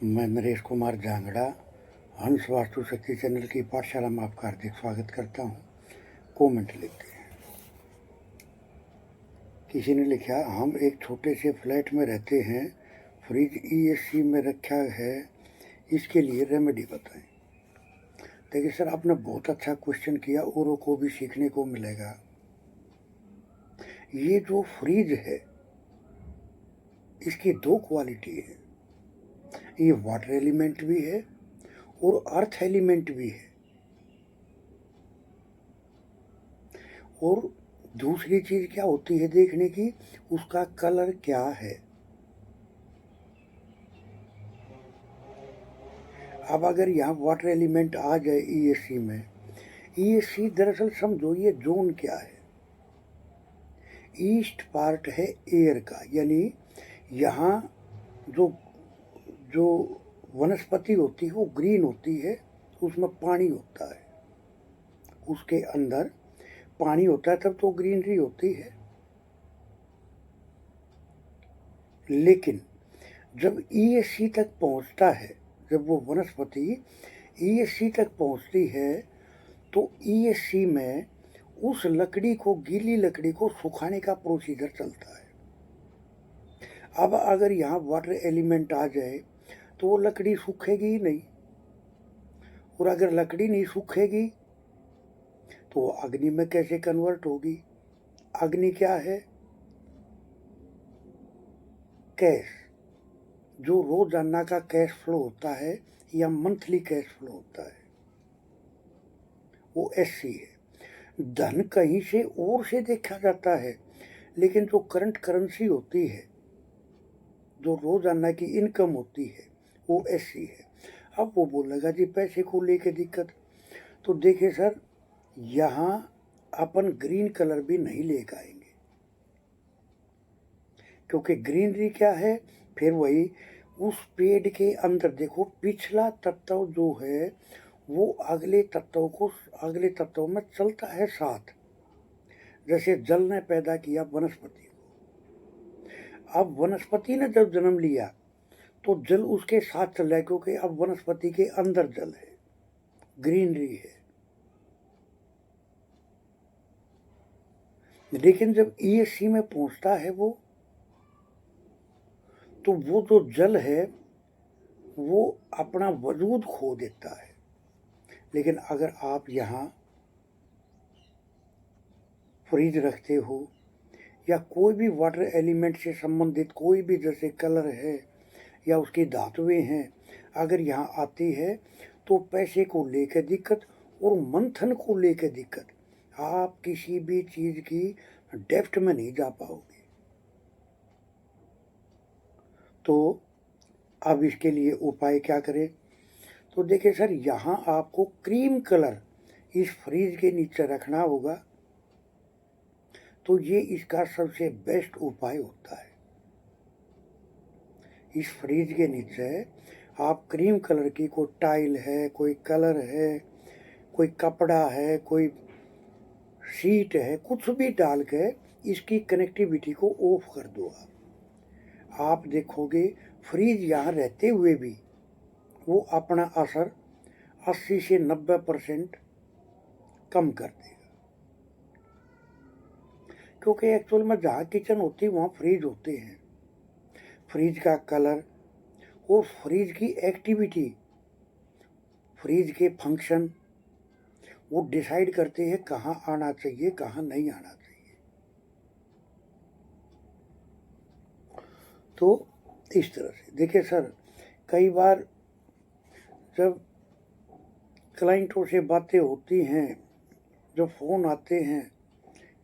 मैं नरेश कुमार जांगड़ा हंस वास्तु शक्ति चैनल की पाठशाला में आपका हार्दिक स्वागत करता हूँ। कमेंट लिखते हैं। किसी ने लिखा, हम एक छोटे से फ्लैट में रहते हैं, फ्रिज ईएससी में रखा है, इसके लिए रेमेडी बताएं। देखिए सर, आपने बहुत अच्छा क्वेश्चन किया, औरों को भी सीखने को मिलेगा। ये जो फ्रिज है इसकी दो क्वालिटी है, ये वाटर एलिमेंट भी है और अर्थ एलिमेंट भी है। और दूसरी चीज़ क्या होती है देखने की, उसका कलर क्या है। अब अगर यहाँ वाटर एलिमेंट आ जाए ईएससी में, ईएससी दरअसल समझो ये जोन क्या है, ईस्ट पार्ट है एयर का, यानी यहाँ जो जो वनस्पति होती है वो ग्रीन होती है, उसमें पानी होता है, उसके अंदर पानी होता है, तब तो ग्रीनरी होती है। लेकिन जब ईएससी तक पहुँचता है, जब वो वनस्पति ईएससी तक पहुँचती है, तो ईएससी में उस लकड़ी को, गीली लकड़ी को सुखाने का प्रोसीजर चलता है। अब अगर यहाँ वाटर एलिमेंट आ जाए तो वो लकड़ी सूखेगी ही नहीं, और अगर लकड़ी नहीं सूखेगी तो वो अग्नि में कैसे कन्वर्ट होगी। अग्नि क्या है, कैश, जो रोजाना का कैश फ्लो होता है या मंथली कैश फ्लो होता है, वो एससी है। धन कहीं से और से देखा जाता है, लेकिन जो करंट करेंसी होती है, जो रोजाना की इनकम होती है, वो एससी है। अब वो बोलेगा जी पैसे को लेके दिक्कत, तो देखिए सर, यहाँ अपन ग्रीन कलर भी नहीं लेकर आएंगे, क्योंकि ग्रीनरी क्या है, फिर वही उस पेड़ के अंदर देखो, पिछला तत्व जो है वो अगले तत्वों में चलता है साथ। जैसे जल ने पैदा किया वनस्पति को, अब वनस्पति ने जब जन्म लिया तो जल उसके साथ चल रहा है, क्योंकि अब वनस्पति के अंदर जल है, ग्रीनरी है। लेकिन जब ईएससी में पहुंचता है वो, तो वो जो जल है वो अपना वजूद खो देता है। लेकिन अगर आप यहाँ फ्रिज रखते हो या कोई भी वाटर एलिमेंट से संबंधित कोई भी, जैसे कलर है या उसकी धातुएं हैं, अगर यहाँ आती है तो पैसे को लेकर दिक्कत और मंथन को लेकर दिक्कत, आप किसी भी चीज़ की डेप्थ में नहीं जा पाओगे। तो अब इसके लिए उपाय क्या करें, तो देखिए सर, यहाँ आपको क्रीम कलर इस फ्रिज के नीचे रखना होगा, तो ये इसका सबसे बेस्ट उपाय होता है। इस फ्रिज के नीचे आप क्रीम कलर की कोई टाइल है, कोई कलर है, कोई कपड़ा है, कोई शीट है, कुछ भी डाल के इसकी कनेक्टिविटी को ऑफ कर दो। आप देखोगे फ्रिज यहाँ रहते हुए भी वो अपना असर 80 से 90% कम कर देगा, क्योंकि एक्चुअल में जहाँ किचन होती है वहाँ फ्रिज होते हैं। फ्रिज का कलर और फ्रिज की एक्टिविटी, फ्रिज के फंक्शन, वो डिसाइड करते हैं कहाँ आना चाहिए, कहाँ नहीं आना चाहिए। तो इस तरह से देखिए सर, कई बार जब क्लाइंटों से बातें होती हैं, जो फ़ोन आते हैं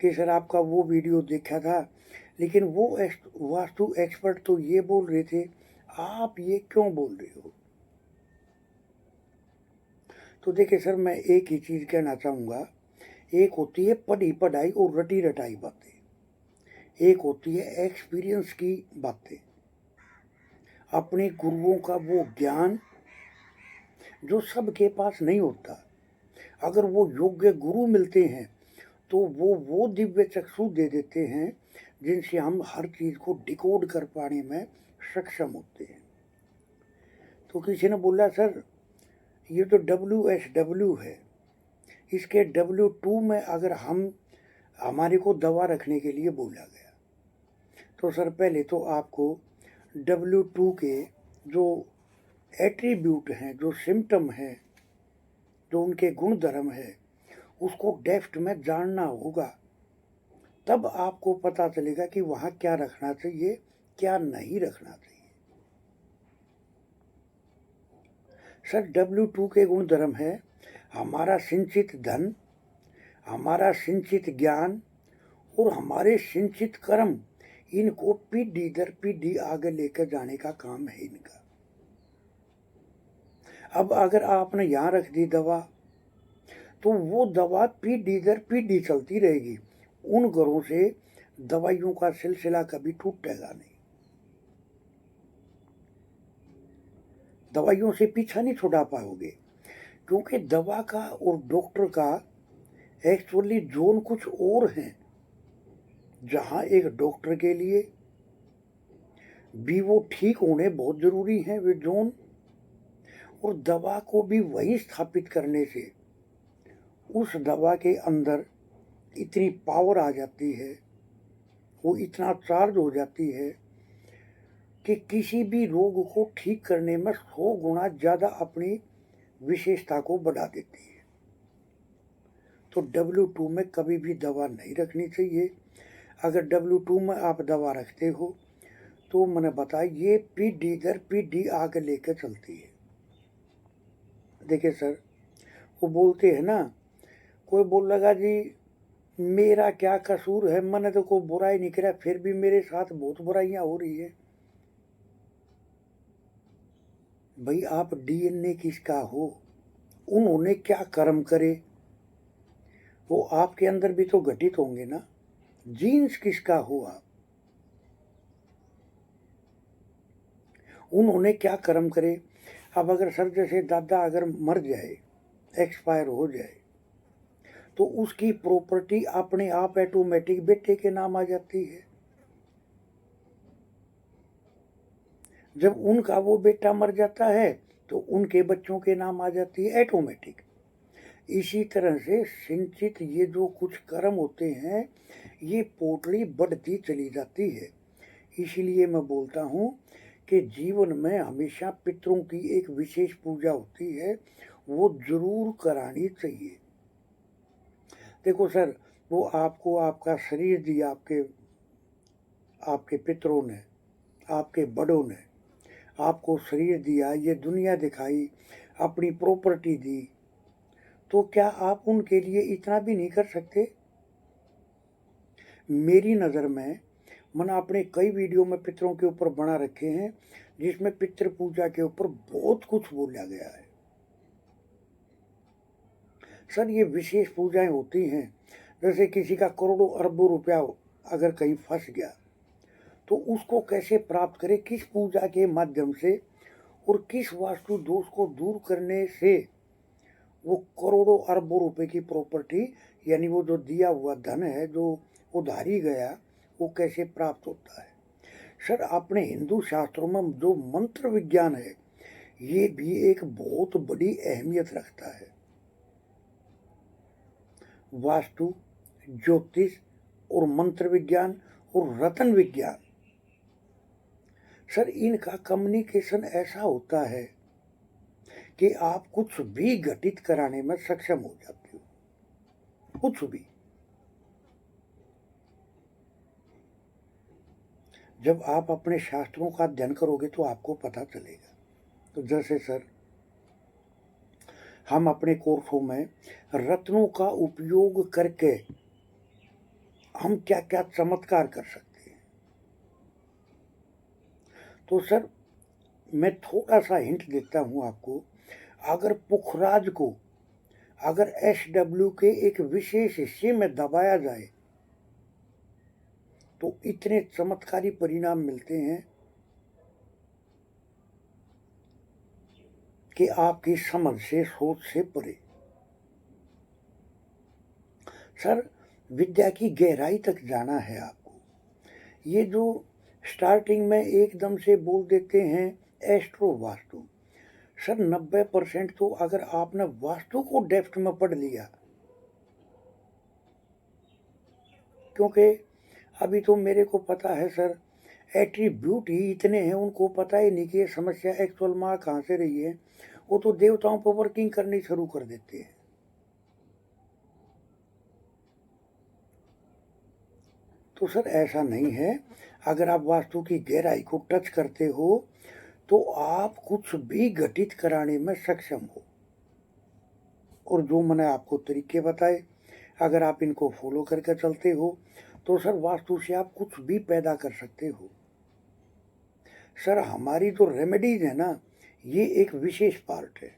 कि सर आपका वो वीडियो देखा था, लेकिन वो वास्तु एक्सपर्ट तो ये बोल रहे थे, आप ये क्यों बोल रहे हो। तो देखिए सर, मैं एक ही चीज़ कहना चाहूँगा, एक होती है पढ़ी पढ़ाई और रटी रटाई बातें, एक होती है एक्सपीरियंस की बातें, अपने गुरुओं का वो ज्ञान जो सबके पास नहीं होता। अगर वो योग्य गुरु मिलते हैं तो वो दिव्य चक्षु दे देते हैं जिनसे हम हर चीज़ को डिकोड कर पाने में सक्षम होते हैं। तो किसी ने बोला सर ये तो WSW है, इसके W2 में अगर हमारे को दवा रखने के लिए बोला गया, तो सर पहले तो आपको W2 के जो एट्रीब्यूट हैं, जो सिम्टम हैं, जो उनके गुण धर्म है, उसको डेप्थ में जानना होगा। तब आपको पता चलेगा कि वहाँ क्या रखना चाहिए, क्या नहीं रखना चाहिए। सर W2 के गुण धर्म है हमारा सिंचित धन, हमारा सिंचित ज्ञान और हमारे सिंचित कर्म, इनको पीढ़ी दर पीढ़ी आगे लेकर जाने का काम है इनका। अब अगर आपने यहाँ रख दी दवा, तो वो दवा पीढ़ी दर पीढ़ी चलती रहेगी। उन घरों से दवाइयों का सिलसिला कभी टूटेगा नहीं, दवाइयों से पीछा नहीं छुड़ा पाओगे, क्योंकि दवा का और डॉक्टर का एक्चुअली जोन कुछ और है। जहाँ एक डॉक्टर के लिए भी वो ठीक होने बहुत ज़रूरी है वे जोन, और दवा को भी वही स्थापित करने से उस दवा के अंदर इतनी पावर आ जाती है, वो इतना चार्ज हो जाती है कि किसी भी रोग को ठीक करने में 100 गुना ज़्यादा अपनी विशेषता को बढ़ा देती है। तो W2 में कभी भी दवा नहीं रखनी चाहिए। अगर W2 में आप दवा रखते हो तो मैंने बताया ये पीढ़ी दर पीढ़ी आगे लेकर चलती है। देखिए सर, वो बोलते हैं ना, कोई बोल लगा जी मेरा क्या कसूर है, मैंने तो कोई बुराई नहीं करा, फिर भी मेरे साथ बहुत बुराइयां हो रही है। भाई आप DNA किसका हो, उन्होंने क्या कर्म करे वो आपके अंदर भी तो घटित होंगे ना। जीन्स किसका हो आप, उन्होंने क्या कर्म करे। अब अगर सर जैसे दादा अगर मर जाए, एक्सपायर हो जाए, तो उसकी प्रॉपर्टी अपने आप ऑटोमेटिक बेटे के नाम आ जाती है। जब उनका वो बेटा मर जाता है तो उनके बच्चों के नाम आ जाती है ऑटोमेटिक। इसी तरह से सिंचित ये जो कुछ कर्म होते हैं, ये पोटली बढ़ती चली जाती है। इसीलिए मैं बोलता हूँ कि जीवन में हमेशा पितरों की एक विशेष पूजा होती है, वो जरूर करानी चाहिए। देखो सर, वो आपको आपका शरीर दिया, आपके पितरों ने, आपके बड़ों ने आपको शरीर दिया, ये दुनिया दिखाई, अपनी प्रॉपर्टी दी, तो क्या आप उनके लिए इतना भी नहीं कर सकते। मेरी नज़र में मैंने अपने कई वीडियो में पितरों के ऊपर बना रखे हैं, जिसमें पितृ पूजा के ऊपर बहुत कुछ बोला गया है। सर ये विशेष पूजाएं होती हैं, जैसे किसी का करोड़ों अरबों रुपया अगर कहीं फंस गया, तो उसको कैसे प्राप्त करें, किस पूजा के माध्यम से और किस वास्तु दोष को दूर करने से वो करोड़ों अरबों रुपए की प्रॉपर्टी, यानी वो जो दिया हुआ धन है, जो उधारी गया, वो कैसे प्राप्त होता है। सर अपने हिंदू शास्त्रों में जो मंत्र विज्ञान है, ये भी एक बहुत बड़ी अहमियत रखता है। वास्तु, ज्योतिष और मंत्र विज्ञान और रत्न विज्ञान, सर इनका कम्युनिकेशन ऐसा होता है कि आप कुछ भी घटित कराने में सक्षम हो जाते हो, कुछ भी। जब आप अपने शास्त्रों का अध्ययन करोगे तो आपको पता चलेगा। तो जैसे सर हम अपने कोर्सों में रत्नों का उपयोग करके हम क्या क्या चमत्कार कर सकते हैं। तो सर मैं थोड़ा सा हिंट देता हूं आपको, अगर पुखराज को अगर SW के एक विशेष हिस्से में दबाया जाए तो इतने चमत्कारी परिणाम मिलते हैं कि आपकी समझ से, सोच से परे। सर विद्या की गहराई तक जाना है आपको। ये जो स्टार्टिंग में एकदम से बोल देते हैं एस्ट्रो वास्तु, सर 90% तो अगर आपने वास्तु को डेप्थ में पढ़ लिया, क्योंकि अभी तो मेरे को पता है सर, एट्रीब्यूट ही इतने हैं, उनको पता ही नहीं कि ये समस्या एक्चुअल माँ कहाँ से रही है। वो तो देवताओं पर वर्किंग करनी शुरू कर देते हैं। तो सर ऐसा नहीं है, अगर आप वास्तु की गहराई को टच करते हो तो आप कुछ भी घटित कराने में सक्षम हो। और जो मैंने आपको तरीके बताए, अगर आप इनको फॉलो करके चलते हो तो सर वास्तु से आप कुछ भी पैदा कर सकते हो। सर हमारी जो रेमेडीज है ना, ये एक विशेष पार्ट है,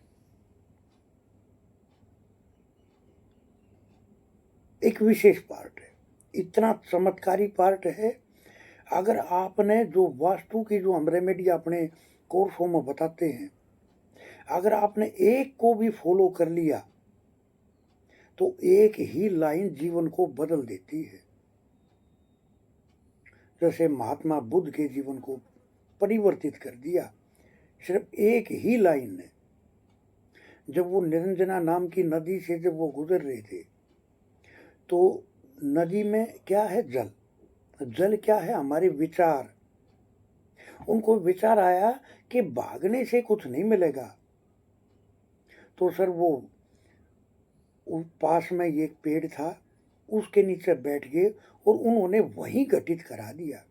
एक विशेष पार्ट है, इतना चमत्कारी पार्ट है। अगर आपने जो वास्तु की जो हम रेमेडी अपने कोर्सों में बताते हैं, अगर आपने एक को भी फॉलो कर लिया तो एक ही लाइन जीवन को बदल देती है। जैसे महात्मा बुद्ध के जीवन को परिवर्तित कर दिया सिर्फ एक ही लाइन ने। जब वो निरंजना नाम की नदी से जब वो गुजर रहे थे तो नदी में क्या है? जल। जल क्या है? हमारे विचार। उनको विचार आया कि भागने से कुछ नहीं मिलेगा, तो सर वो पास में एक पेड़ था, उसके नीचे बैठ गए और उन्होंने वहीं घटित करा दिया।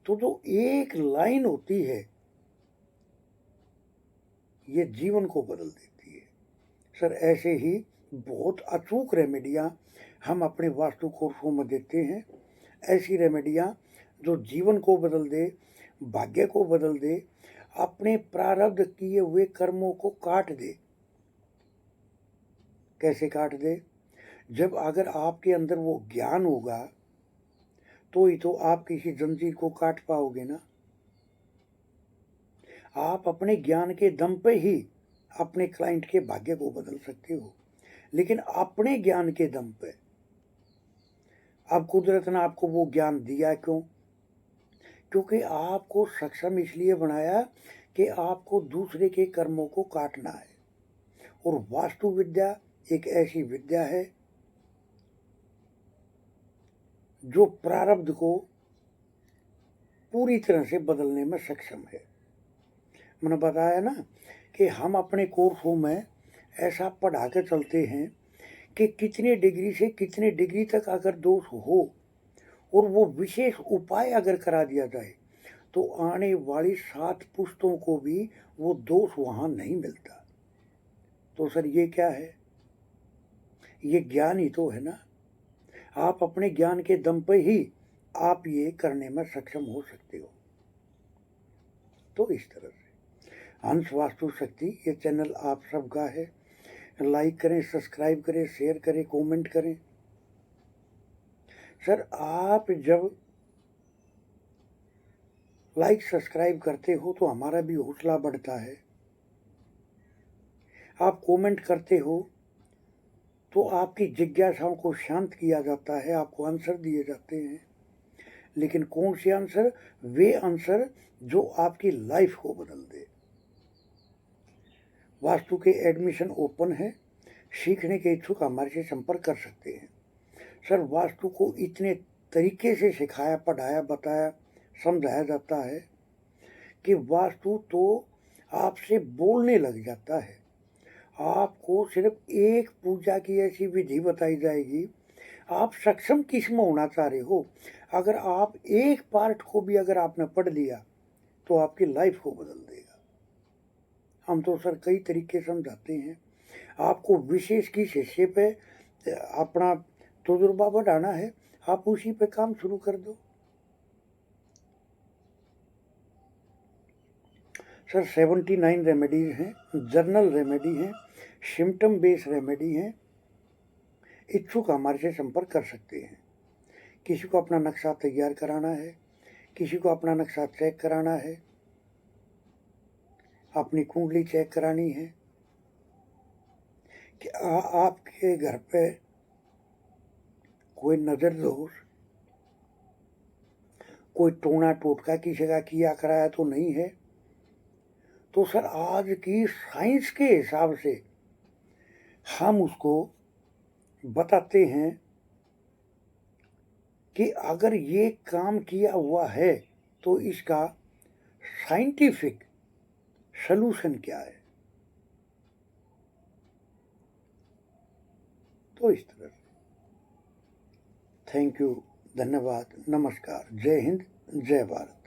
तो जो एक लाइन होती है ये जीवन को बदल देती है। सर ऐसे ही बहुत अचूक रेमेडियाँ हम अपने वास्तु कोर्सों में देते हैं। ऐसी रेमेडियाँ जो जीवन को बदल दे, भाग्य को बदल दे, अपने प्रारब्ध किए हुए कर्मों को काट दे। कैसे काट दे? जब अगर आपके अंदर वो ज्ञान होगा तो ही तो आप किसी जंजीर को काट पाओगे ना। आप अपने ज्ञान के दम पे ही अपने क्लाइंट के भाग्य को बदल सकते हो, लेकिन अपने ज्ञान के दम पे। अब कुदरत ने आपको वो ज्ञान दिया क्यों? क्योंकि आपको सक्षम इसलिए बनाया कि आपको दूसरे के कर्मों को काटना है। और वास्तु विद्या एक ऐसी विद्या है जो प्रारब्ध को पूरी तरह से बदलने में सक्षम है। मैंने बताया ना कि हम अपने कोर्सों में ऐसा पढ़ा के चलते हैं कि कितने डिग्री से कितने डिग्री तक अगर दोष हो और वो विशेष उपाय अगर करा दिया जाए तो आने वाली 7 पुश्तों को भी वो दोष वहाँ नहीं मिलता। तो सर ये क्या है? ये ज्ञान ही तो है ना। आप अपने ज्ञान के दम पे ही आप ये करने में सक्षम हो सकते हो। तो इस तरह से हंस वास्तु शक्ति ये चैनल आप सबका है। लाइक करें, सब्सक्राइब करें, शेयर करें, कमेंट करें। सर आप जब लाइक सब्सक्राइब करते हो तो हमारा भी हौसला बढ़ता है। आप कमेंट करते हो तो आपकी जिज्ञासाओं को शांत किया जाता है, आपको आंसर दिए जाते हैं। लेकिन कौन से आंसर? वे आंसर जो आपकी लाइफ को बदल दे। वास्तु के एडमिशन ओपन है, सीखने के इच्छुक हमारे से संपर्क कर सकते हैं। सर वास्तु को इतने तरीके से सिखाया, पढ़ाया, बताया, समझाया जाता है कि वास्तु तो आपसे बोलने लग जाता है। आपको सिर्फ एक पूजा की ऐसी विधि बताई जाएगी, आप सक्षम किस में होना चाह रहे हो, अगर आप एक पार्ट को भी अगर आपने पढ़ लिया तो आपकी लाइफ को बदल देगा। हम तो सर कई तरीके समझाते हैं। आपको विशेष किस हिस्से पे अपना तजुर्बा बढ़ाना है, आप उसी पे काम शुरू कर दो। सर 79 रेमेडीज हैं, जर्नल रेमेडी हैं, सिम्टम बेस्ड रेमेडी हैं। इच्छुक हमारे से संपर्क कर सकते हैं। किसी को अपना नक्शा तैयार कराना है, किसी को अपना नक्शा चेक कराना है, अपनी कुंडली चेक करानी है कि आपके घर पे कोई नज़र दोष, कोई टोना टोटका किसी का किया कराया तो नहीं है। तो सर आज की साइंस के हिसाब से हम उसको बताते हैं कि अगर ये काम किया हुआ है तो इसका साइंटिफिक सलूशन क्या है। तो इस तरह से थैंक यू, धन्यवाद, नमस्कार, जय हिंद, जय भारत।